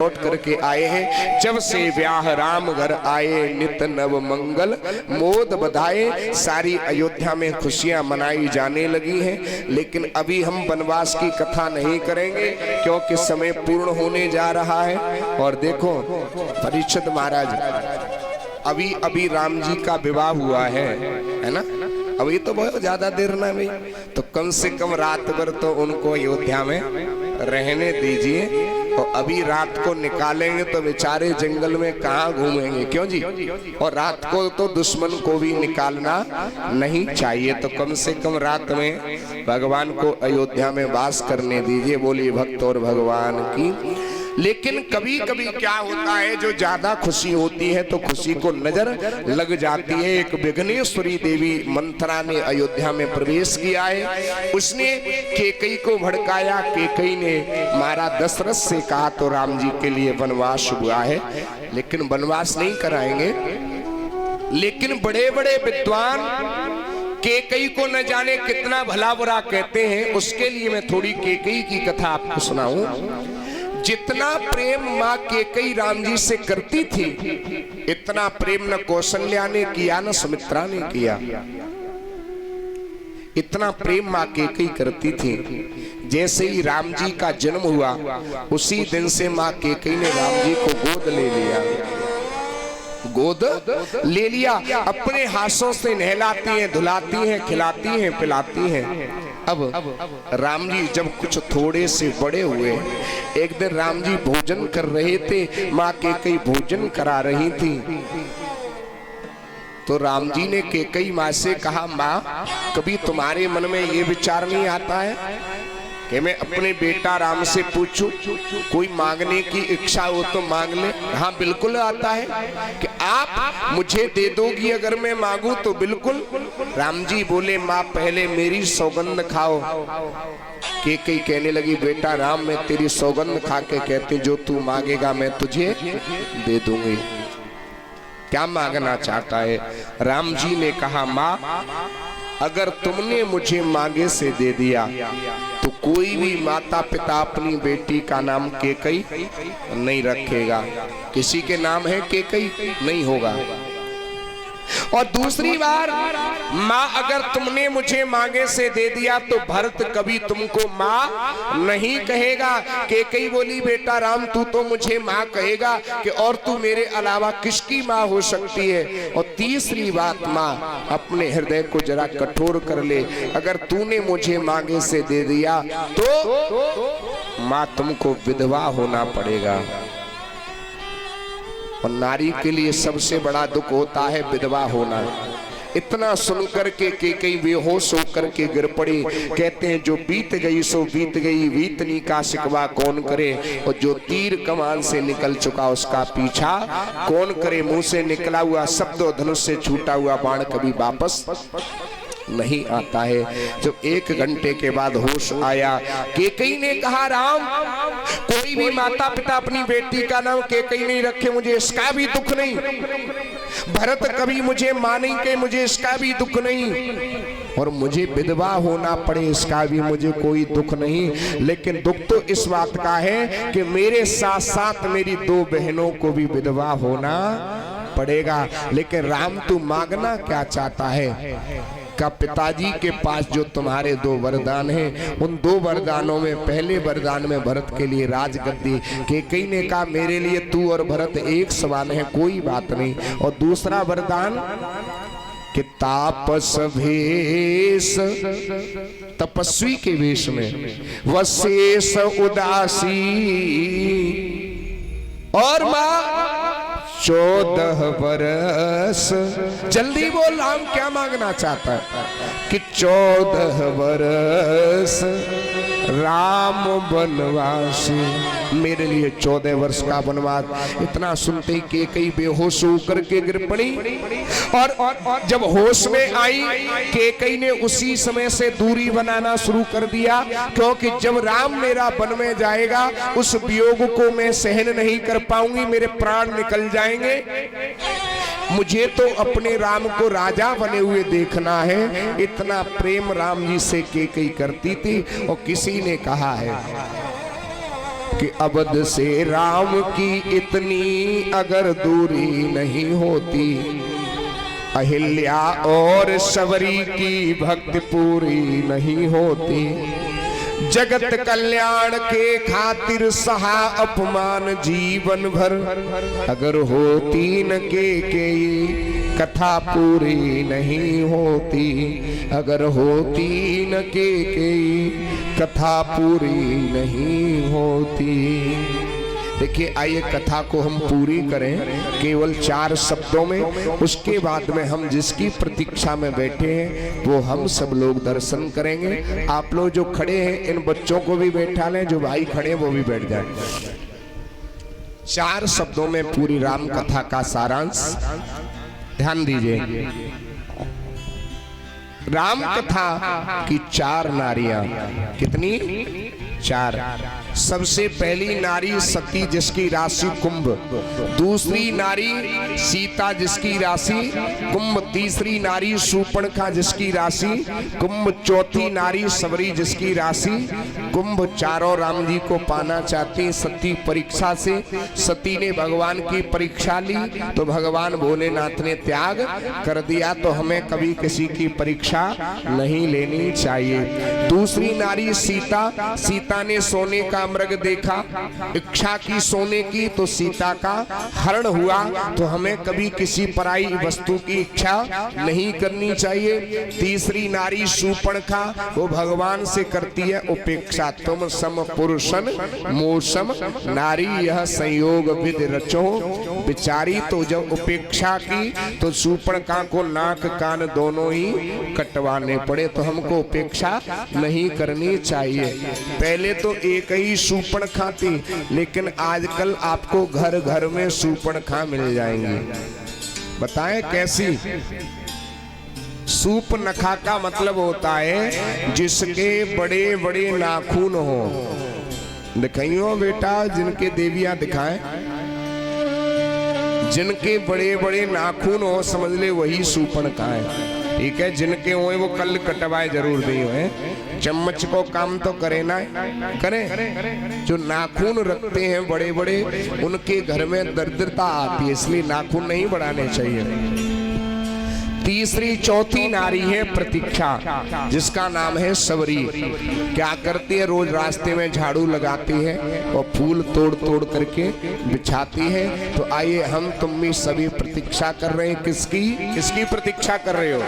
लौट करके आए हैं। जब से ब्याह राम घर आए नित नव मंगल मोद बधाए। सारी अयोध्या में खुशियां मनाई जाने लगी हैं। लेकिन अभी हम वनवास की कथा नहीं करेंगे क्योंकि समय पूर्ण होने जा रहा है। और देखो परीक्षित महाराज, अभी अभी राम जी का विवाह हुआ है ना। अभी तो बहुत ज्यादा देर ना भाई, तो कम से कम रात भर तो उनको अयोध्या में रहने दीजिए। तो अभी रात को निकालेंगे तो बेचारे जंगल में कहाँ घूमेंगे, क्यों जी। और रात को तो दुश्मन को भी निकालना नहीं चाहिए। तो कम से कम रात में भगवान को अयोध्या में वास करने दीजिए। बोलिए भक्त और भगवान की। लेकिन कभी कभी क्या होता है, जो ज्यादा खुशी होती है तो खुशी को नजर लग जाती है। एक विघ्नेश्वरी देवी मंथरा ने अयोध्या में प्रवेश किया है। उसने कैकेयी को भड़काया। कैकेयी ने महाराज दशरथ से कहा तो राम जी के लिए वनवास हुआ है, लेकिन वनवास नहीं कराएंगे। लेकिन बड़े बड़े विद्वान कैकेयी को न जाने कितना भला बुरा कहते हैं। उसके लिए मैं थोड़ी कैकेयी की कथा आपको सुनाऊं। जितना प्रेम माँ कैकेयी राम जी से करती थी, इतना प्रेम न कौशल्या ने किया न सुमित्रा ने किया। इतना प्रेम माँ कैकेयी करती थी। जैसे ही राम जी का जन्म हुआ, उसी दिन से माँ कैकेयी ने राम जी को गोद ले लिया। गोद ले लिया, अपने हाथों से नहलाती हैं, धुलाती हैं, खिलाती हैं, पिलाती हैं। अब राम जी जब कुछ थोड़े से बड़े हुए, एक दिन राम जी भोजन कर रहे थे, माँ कैकेयी भोजन करा रही थी। तो राम जी ने कैकेयी माँ से कहा, माँ कभी तुम्हारे मन में ये विचार नहीं आता है कि मैं अपने बेटा राम से पूछूं, कोई मांगने की इच्छा हो तो मांग ले। हाँ बिल्कुल आता है कि आप मुझे दे दोगी अगर मैं मांगू तो बिल्कुल। राम जी बोले, माँ पहले मेरी सौगंध खाओ। कैकेयी कहने लगी, बेटा राम मैं तेरी सौगंध खा के कहती जो तू मांगेगा मैं तुझे दे दूंगी। क्या मांगना चाहता है? राम जी ने कहा, माँ अगर तुमने मुझे मांगे से दे दिया तो कोई भी माता पिता अपनी बेटी का नाम कैकेयी नहीं रखेगा। किसी के नाम है कैकेयी नहीं होगा। और दूसरी बार, माँ अगर तुमने मुझे मांगे से दे दिया तो भरत कभी तुमको माँ नहीं कहेगा। कैकेयी बोली, बेटा राम तू तो मुझे माँ कहेगा कि और तू मेरे अलावा किसकी माँ हो सकती है। और तीसरी बात, माँ अपने हृदय को जरा कठोर कर ले, अगर तूने मुझे मांगे से दे दिया तो माँ तुमको विधवा होना पड़ेगा। और नारी के लिए सबसे बड़ा दुख होता है विधवा होना। इतना सुनकर के कैकेयी बेहोश होकर के गिर पड़ी। कहते हैं जो बीत गई सो बीत गई, बीतनी का शिकवा कौन करे। और जो तीर कमान से निकल चुका उसका पीछा कौन करे। मुंह से निकला हुआ शब्द और धनुष से छूटा हुआ बाण कभी वापस नहीं आता है। जब 1 घंटे के बाद होश आया, कैकेयी ने कहा, राम कोई भी माता पिता अपनी बेटी का नाम कैकेयी नहीं रखे, मुझे इसका भी दुख नहीं। भरत कभी मुझे मां नहीं कहे, मुझे इसका भी दुख नहीं। और मुझे विधवा होना पड़े इसका भी मुझे कोई दुख नहीं। लेकिन दुख तो इस बात का है कि मेरे साथ साथ मेरी 2 बहनों को भी विधवा होना पड़ेगा। लेकिन राम तू मांगना क्या चाहता है? का पिताजी के पास जो तुम्हारे 2 वरदान हैं, उन 2 वरदानों में पहले वरदान में भरत के लिए राजगद्दी। कैकेयी ने कहा, मेरे लिए तू और भरत एक समान है, कोई बात नहीं। और दूसरा वरदान कि तापस भेष, तपस्वी के वेश में, वशेष उदासी। और मां 14 बरस, जल्दी बोल राम क्या मांगना चाहता है? कि 14 बरस राम वनवासी, मेरे लिए 14 वर्ष का वनवास। इतना सुनते ही कैकेयी बेहोश होकर के गिर पड़ी। और जब होश में आई, कैकेयी ने उसी समय से दूरी बनाना शुरू कर दिया। क्योंकि जब राम मेरा वन में जाएगा उस वियोग को मैं सहन नहीं कर पाऊंगी, मेरे प्राण निकल जाएंगे। मुझे तो अपने राम को राजा बने हुए देखना है। इतना प्रेम राम जी से कैकेयी करती थी। और किसी ने कहा है कि अवध से राम की इतनी अगर दूरी नहीं होती, अहिल्या और शबरी की भक्ति पूरी नहीं होती। जगत कल्याण के खातिर सहा अपमान जीवन भर, अगर होती न के कथा पूरी नहीं होती, अगर होती न के कथा पूरी नहीं होती। देखिए, आइए कथा को हम पूरी करें केवल 4 शब्दों में। उसके बाद में हम जिसकी प्रतीक्षा में बैठे हैं वो हम सब लोग दर्शन करेंगे। आप लोग जो खड़े हैं इन बच्चों को भी बैठा लें, जो भाई खड़े हैं वो भी बैठ जाएं। 4 शब्दों में पूरी राम कथा का सारांश, ध्यान दीजिए। राम कथा की 4 नारियां, कितनी? 4। सबसे पहली नारी सती जिसकी राशि कुंभ, दूसरी नारी सीता जिसकी राशि कुंभ, तीसरी नारी शूर्पणखा जिसकी राशि कुंभ, चौथी नारी शबरी जिसकी राशि कुंभ। चारों राम जी को पाना चाहती सती परीक्षा से। सती ने भगवान की परीक्षा ली तो भगवान भोलेनाथ ने त्याग कर दिया, तो हमें कभी किसी की परीक्षा नहीं लेनी चाहिए। दूसरी नारी सीता, सीता ने सोने का मृग देखा, इच्छा की सोने की, तो सीता का हरण हुआ। तो हमें कभी किसी पराई वस्तु की इच्छा नहीं करनी चाहिए। तीसरी नारी शूर्पणखा, वो भगवान से करती है उपेक्षा। तुम सम पुरुषन मोसम नारी यह संयोग विधि रचो बिचारी। तो जब उपेक्षा की तो शूर्पणखा को नाक कान दोनों ही कटवाने पड़े। तो हमको उपेक्षा नहीं करनी चाहिए। पहले तो एक ही शूर्पणखा थी, लेकिन आजकल आपको घर घर में शूर्पणखा मिल जाएंगी। बताएं कैसी? शूर्पणखा का मतलब होता है जिसके बड़े बड़े नाखून हो। दिखाइयो बेटा, जिनके देवियां दिखाएं, जिनके बड़े बड़े नाखून हो समझ ले वही शूर्पणखा है। ठीक है, जिनके हुए वो कल कटवाए जरूर नहीं हुए। चम्मच को काम तो करे ना करें। जो नाखून रखते हैं बड़े बड़े उनके घर में दरिद्रता आती है, इसलिए नाखून नहीं बढ़ाने चाहिए। तीसरी चौथी नारी है प्रतीक्षा, जिसका नाम है शबरी। क्या करती है? रोज रास्ते में झाड़ू लगाती है और फूल तोड़ तोड़ करके बिछाती है। तो आइए हम तुम भी सभी प्रतीक्षा कर रहे हैं। किसकी? किसकी प्रतीक्षा कर रहे हो?